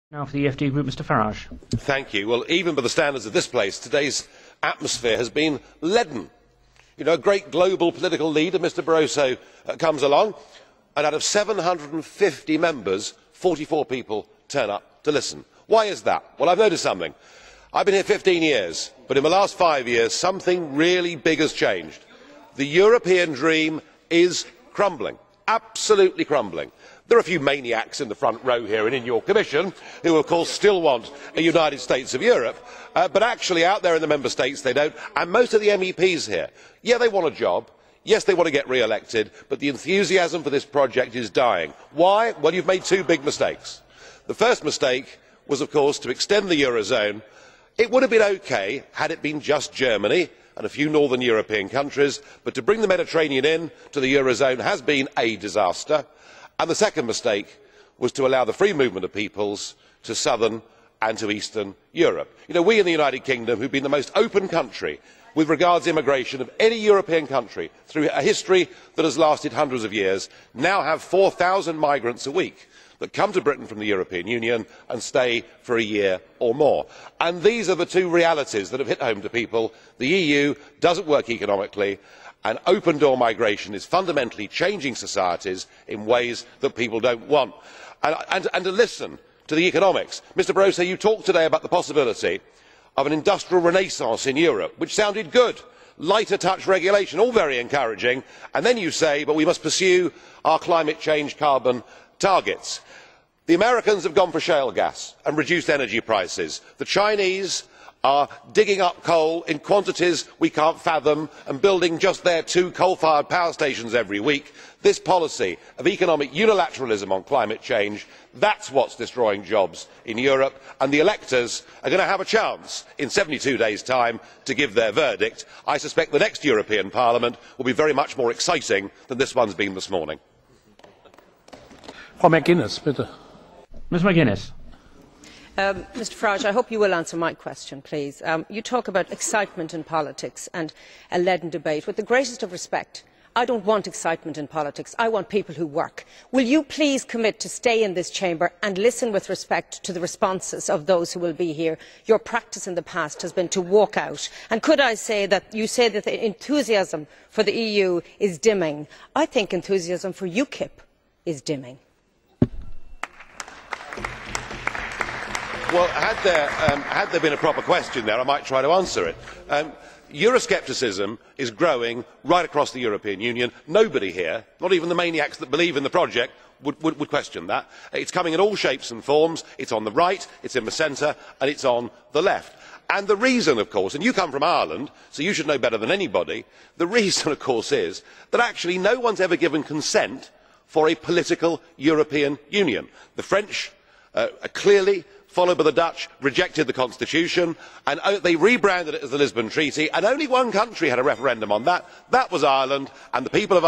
Now for the EFD Group, Mr Farage. Thank you. Well, even by the standards of this place, today's atmosphere has been leaden. You know, a great global political leader, Mr Barroso, comes along, and out of 750 members, 44 people turn up to listen. Why is that? Well, I've noticed something. I've been here 15 years, but in the last 5 years, something really big has changed. The European dream is crumbling, absolutely crumbling. There are a few maniacs in the front row here and in your Commission who, of course, still want a United States of Europe, but actually out there in the Member States they don't, and most of the MEPs here, yeah, they want a job, yes, they want to get re-elected, but the enthusiasm for this project is dying. Why? Well, you've made two big mistakes. The first mistake was, of course, to extend the Eurozone. It would have been OK had it been just Germany and a few northern European countries, but to bring the Mediterranean in to the Eurozone has been a disaster. And the second mistake was to allow the free movement of peoples to southern and to eastern Europe. You know, we in the United Kingdom, who have been the most open country with regard to immigration of any European country through a history that has lasted hundreds of years, now have 4,000 migrants a week that come to Britain from the European Union and stay for a year or more. And these are the two realities that have hit home to people. The EU doesn't work economically, and open door migration is fundamentally changing societies in ways that people don't want. And to listen to the economics, Mr Barroso, you talked today about the possibility of an industrial renaissance in Europe, which sounded good. Lighter touch regulation, all very encouraging, and then you say, but we must pursue our climate change carbon targets. The Americans have gone for shale gas and reduced energy prices. The Chinese are digging up coal in quantities we can't fathom and building just their 2 coal-fired power stations every week. This policy of economic unilateralism on climate change, that's what's destroying jobs in Europe, and the electors are going to have a chance in 72 days' time to give their verdict. I suspect the next European Parliament will be very much more exciting than this one's been this morning. Frau McGuinness, bitte. Ms McGuinness. Mr Farage, I hope you will answer my question, please. You talk about excitement in politics and a leaden debate. With the greatest of respect, I don't want excitement in politics. I want people who work. Will you please commit to stay in this chamber and listen with respect to the responses of those who will be here? Your practice in the past has been to walk out. And could I say that you say that the enthusiasm for the EU is dimming? I think enthusiasm for UKIP is dimming. Well, had there been a proper question there, I might try to answer it. Euroscepticism is growing right across the European Union. Nobody here, not even the maniacs that believe in the project, would question that. It's coming in all shapes and forms. It's on the right, it's in the centre, and it's on the left. And the reason, of course, and you come from Ireland, so you should know better than anybody, the reason, of course, is that actually no one's ever given consent for a political European Union. The French clearly, followed by the Dutch, rejected the Constitution, and they rebranded it as the Lisbon Treaty, and only one country had a referendum on that. That was Ireland, and the people of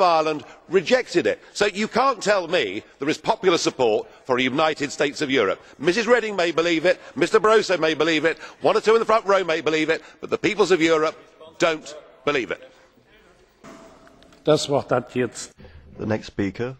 Ireland rejected it. So you can't tell me there is popular support for a United States of Europe. Mrs Reding may believe it, Mr Barroso may believe it, one or two in the front row may believe it, but the peoples of Europe don't believe it. Das Wort hat jetzt the next speaker,